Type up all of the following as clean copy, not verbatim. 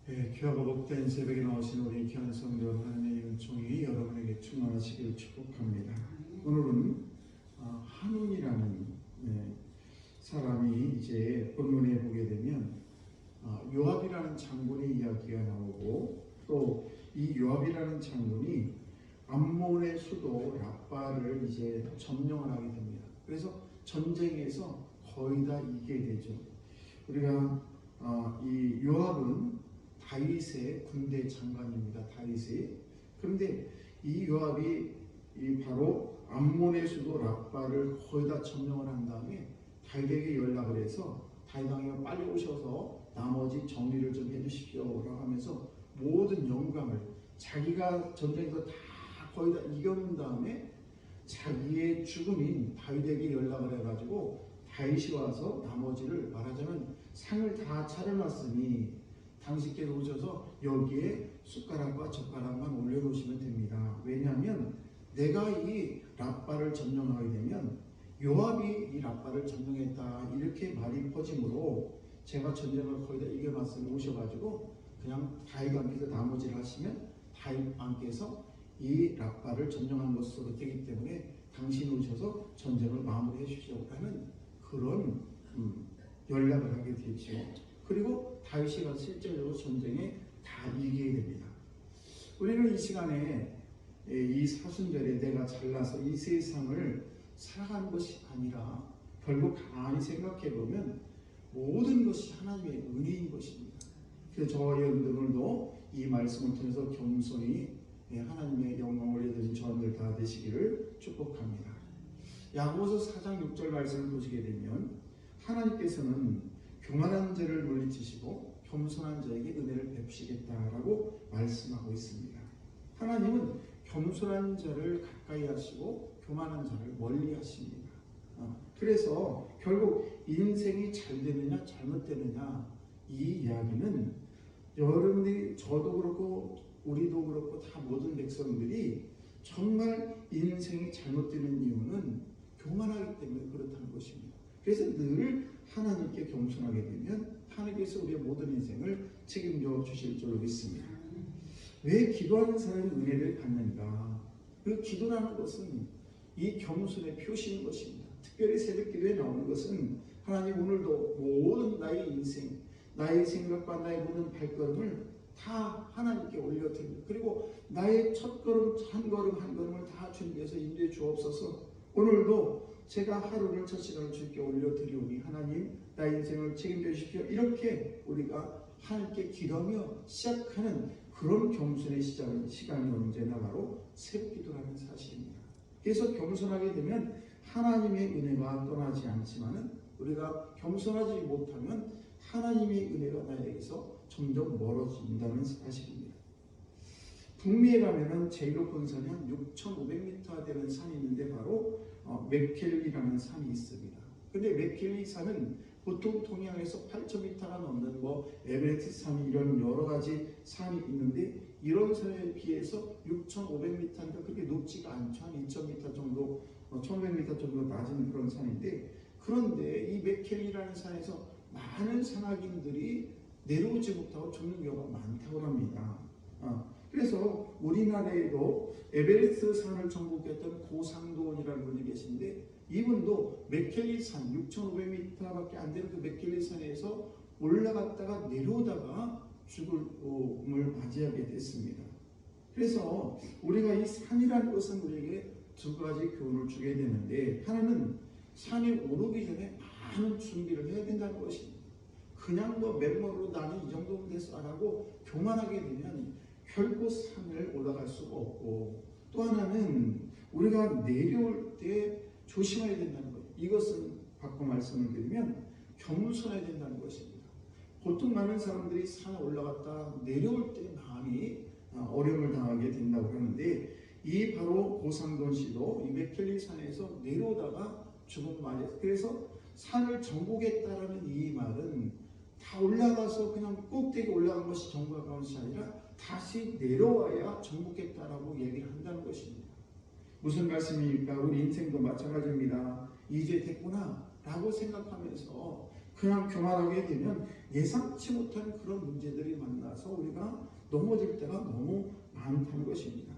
귀하고 복된 새벽에 나오신 우리 귀한 성도 하나님의 은총이 여러분에게 충만하시기를 축복합니다. 오늘은 한운이라는 사람이 이제 본문에 보게 되면 요압이라는 장군의 이야기가 나오고, 또 이 요압이라는 장군이 암몬의 수도 라빠를 이제 점령을 하게 됩니다. 그래서 전쟁에서 거의 다 이기게 되죠. 우리가 이 요압은 다윗의 군대 장관입니다. 다윗이. 그런데 이 요압이 바로 암몬의 수도 라빠를 거의 다 점령을 한 다음에 다윗에게 연락을 해서 다윗왕이가 빨리 오셔서 나머지 정리를 좀 해주십시오라고 하면서 모든 영광을 자기가 전쟁에서 다 거의 다 이겨놓은 다음에 자기의 죽음인 다윗에게 연락을 해가지고 다윗이 와서 나머지를 말하자면 상을 다 차려놨으니 당신께서 오셔서 여기에 숟가락과 젓가락만 올려놓으시면 됩니다. 왜냐하면 내가 이 라빠를 점령하게 되면 요압이 이 라빠를 점령했다 이렇게 말이 퍼지므로 제가 전쟁을 거의 다 이겨놨으니 오셔가지고 그냥 다윗 왕께서 나머지를 하시면 다윗 왕께서 이 라빠를 점령한 것으로 되기 때문에 당신이 오셔서 전쟁을 마무리해 주십시오 라는 그런 연락을 하게 되죠. 그리고 다윗이 가서 실제로 전쟁에 다 이기게 됩니다. 우리는 이 시간에 이 사순절에 내가 잘나서 이 세상을 살아가는 것이 아니라 결국 가만히 생각해 보면 모든 것이 하나님의 은혜인 것입니다. 그래서 저와 여러분들도 이 말씀을 통해서 겸손히 하나님의 영광을 얻으신 저들 다 되시기를 축복합니다. 야고보서 4장 6절 말씀을 보시게 되면 하나님께서는 교만한 자를 물리치시고 겸손한 자에게 은혜를 베푸시겠다라고 말씀하고 있습니다. 하나님은 겸손한 자를 가까이 하시고 교만한 자를 멀리 하십니다. 그래서 결국 인생이 잘 되느냐 잘못되느냐 이 이야기는 여러분들이 저도 그렇고 우리도 그렇고 다 모든 백성들이 정말 인생이 잘못되는 이유는 교만하기 때문에 그렇다는 것입니다. 그래서 늘 하나님께 겸손하게 되면 하나님께서 우리의 모든 인생을 책임져 주실 줄 믿습니다. 왜 기도하는 사람이 은혜를 받는가? 그 기도라는 것은 이 겸손의 표시인 것입니다. 특별히 새벽 기도에 나오는 것은 하나님 오늘도 모든 나의 인생, 나의 생각과 나의 모든 발걸음을 다 하나님께 올려드립니다. 그리고 나의 첫 걸음 한 걸음 한 걸음을 다 준비해서 인도해 주옵소서. 오늘도 제가 하루를 첫 시간을 주께 올려드리오니 하나님 나의 인생을 책임져 주십시오. 이렇게 우리가 하나님께 기도하며 시작하는 그런 겸손의 시간이 언제나 바로 새벽 기도라는 사실입니다. 그래서 겸손하게 되면 하나님의 은혜가 떠나지 않지만은 우리가 겸손하지 못하면 하나님의 은혜가 나에게서 점점 멀어진다는 사실입니다. 북미에 가면은 제일 높은 산이 한 6,500m 되는 산이 있는데 바로 맥켈리라는 산이 있습니다. 근데 맥켈리 산은 보통 동양에서 8,000m가 넘는 에베레스트 산 이런 여러 가지 산이 있는데 이런 산에 비해서 6,500m니까 그렇게 높지가 않죠. 한 2,000m 정도, 1,500m 정도 낮은 그런 산인데, 그런데 이 맥켈리라는 산에서 많은 산악인들이 내려오지 못하고 죽는 경우가 많다고 합니다. 그래서 우리나라에도 에베레스트 산을 정복했던 고상도원이라는 분이 계신데 이분도 맥켈리 산 6,500m밖에 안 되는 그 맥켈리 산에서 올라갔다가 내려오다가 죽음을 맞이하게 됐습니다. 그래서 우리가 이 산이라는 것은 우리에게 두 가지 교훈을 주게 되는데, 하나는 산에 오르기 전에 많은 준비를 해야 된다는 것입니다. 그냥 맨몸으로 나는 이 정도면 됐어 라고 교만하게 되면 결코 산을 올라갈 수가 없고, 또 하나는 우리가 내려올 때 조심해야 된다는 거예요. 이것은 바꿔 말씀을 드리면 겸손해야 된다는 것입니다. 보통 많은 사람들이 산에 올라갔다 내려올 때 마음이 어려움을 당하게 된다고 하는데, 이 바로 고상돈 씨도 이 맥켈리 산에서 내려오다가 죽음을 맞이했어요. 그래서 산을 정복했다라는 이 말은 다 올라가서 그냥 꼭대기 올라간 것이 정복한 것이 아니라 다시 내려와야 정복했다라고 얘기를 한다는 것입니다. 무슨 말씀입니까? 우리 인생도 마찬가지입니다. 이제 됐구나 라고 생각하면서 그냥 교만하게 되면 예상치 못한 그런 문제들이 만나서 우리가 넘어질 때가 너무 많다는 것입니다.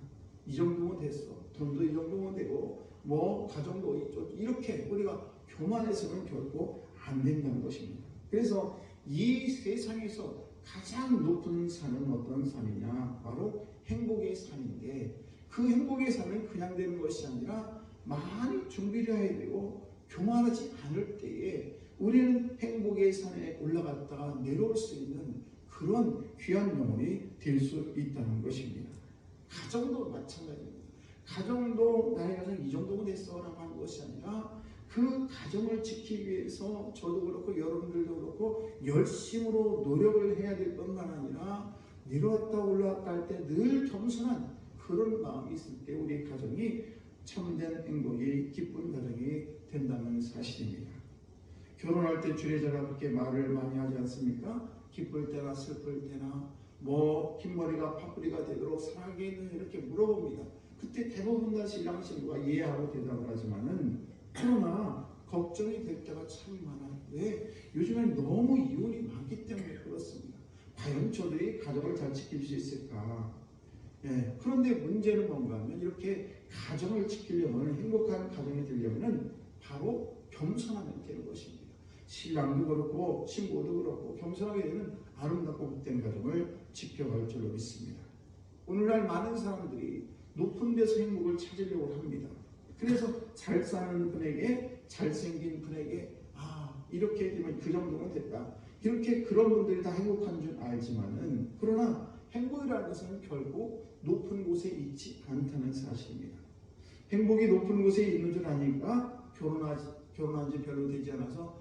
이 정도면 됐어. 돈도 이 정도면 되고 뭐 가정도 이렇게 우리가 교만해서는 결코 안 된다는 것입니다. 그래서 이 세상에서 가장 높은 산은 어떤 산이냐? 바로 행복의 산인데 그 행복의 산은 그냥 되는 것이 아니라 많이 준비를 해야 되고 교만하지 않을 때에 우리는 행복의 산에 올라갔다가 내려올 수 있는 그런 귀한 영혼이 될 수 있다는 것입니다. 가정도 마찬가지입니다. 가정도 나의 가정 이 정도면 됐어 라고 하는 것이 아니라 그 가정을 지키기 위해서 저도 그렇고 여러분들도 그렇고 열심으로 노력을 해야 될 뿐만 아니라 내려왔다 올라왔다 할 때 늘 겸손한 그런 마음이 있을 때 우리 가정이 참된 행복이 기쁜 가정이 된다는 사실입니다. 결혼할 때 주례자가 그렇게 말을 많이 하지 않습니까? 기쁠 때나 슬플 때나 뭐 흰머리가 파뿌리가 되도록 사랑하겠느냐 이렇게 물어봅니다. 그때 대부분 다 신랑 신부가 이해하고 대답을 하지만은 그러나 걱정이 될 때가 참 많아요. 왜? 요즘엔 너무 이혼이 많기 때문에 그렇습니다. 과연 저들이 가정을 잘 지킬 수 있을까? 예, 그런데 문제는 뭔가 하면 이렇게 가정을 지키려면 행복한 가정이 되려면 바로 겸손하면 되는 것입니다. 신랑도 그렇고 신부도 그렇고 겸손하게 되면 아름답고 복된 가정을 지켜갈 줄로 믿습니다. 오늘날 많은 사람들이 높은 데서 행복을 찾으려고 합니다. 그래서 잘 사는 분에게 잘생긴 분에게 이렇게 되면 그 정도면 됐다. 이렇게 그런 분들이 다 행복한 줄 알지만은 그러나 행복이라는 것은 결국 높은 곳에 있지 않다는 사실입니다. 행복이 높은 곳에 있는 줄 아니까 결혼한 지 별로 되지 않아서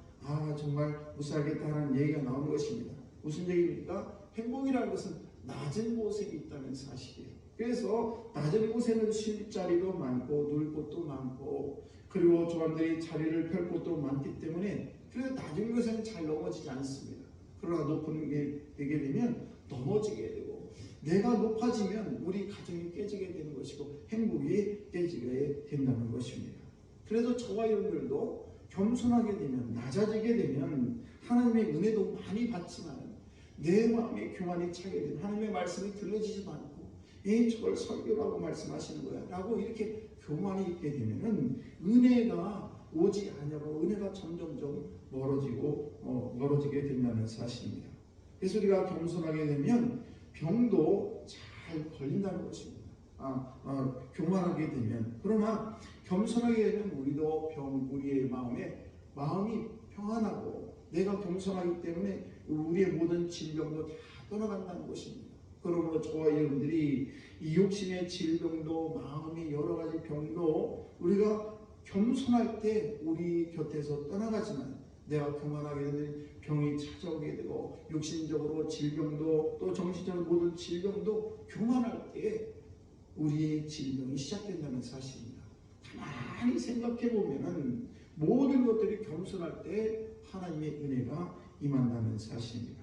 정말 무사하겠다 하는 얘기가 나오는 것입니다. 무슨 얘기입니까? 행복이라는 것은 낮은 곳에 있다는 사실이에요. 그래서 낮은 곳에는 쉴 자리도 많고 놀 곳도 많고 그리고 조원들이 자리를 펼 곳도 많기 때문에 그래서 낮은 곳에는 잘 넘어지지 않습니다. 그러나 높은 게 되게 되면 넘어지게 되고 내가 높아지면 우리 가정이 깨지게 되는 것이고 행복이 깨지게 된다는 것입니다. 그래서 저와 여러분들도 겸손하게 되면 낮아지게 되면 하나님의 은혜도 많이 받지만 내 마음에 교만이 차게 되면 하나님의 말씀이 들려지지도 않고 저걸 설교라고 말씀하시는 거야 라고 이렇게 교만이 있게 되면은 은혜가 오지 않냐고 은혜가 점점점 멀어지게 된다는 사실입니다. 그래서 우리가 겸손하게 되면 병도 잘 걸린다는 것입니다. 교만하게 되면 그러나 겸손하게 되면 우리도 우리의 마음이 평안하고 내가 겸손하기 때문에 우리의 모든 질병도 다 떠나간다는 것입니다. 그러므로 저와 여러분들이 이 욕심의 질병도 마음의 여러 가지 병도 우리가 겸손할 때 우리 곁에서 떠나가지만 내가 교만하게 되면 병이 찾아오게 되고 육신적으로 질병도 또 정신적으로 모든 질병도 교만할 때 우리의 질병이 시작된다는 사실입니다. 가만히 생각해 보면은 모든 것들이 겸손할 때 하나님의 은혜가 임한다는 사실입니다.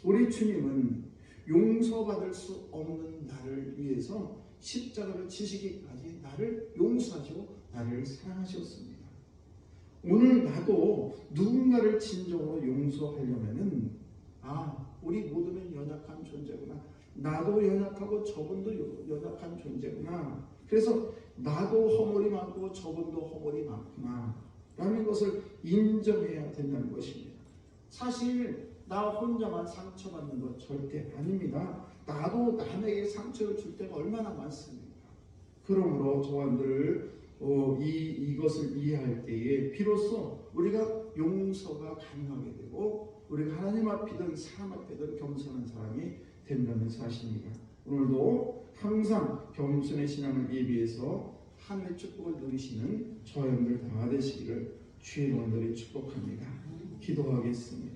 우리 주님은 용서받을 수 없는 나를 위해서 십자가를 지시기까지 나를 용서하시고 나를 사랑하셨습니다. 오늘 나도 누군가를 진정으로 용서하려면은 우리 모두는 연약한 존재구나. 나도 연약하고 저분도 연약한 존재구나. 그래서 나도 허물이 많고 저분도 허물이 많구나 라는 것을 인정해야 된다는 것입니다. 사실 나 혼자만 상처받는 것 절대 아닙니다. 나도 남에게 상처를 줄 때가 얼마나 많습니까? 그러므로 저와들 이것을 이해할 때에 비로소 우리가 용서가 가능하게 되고 우리가 하나님 앞이든 사람 앞이든 겸손한 사람이 된다는 사실입니다. 오늘도 항상 겸손의 신앙을 예비해서 하늘의 축복을 누리시는 저와 여러분들 다 되시기를 주의 이름으로 축복합니다. 기도하겠습니다.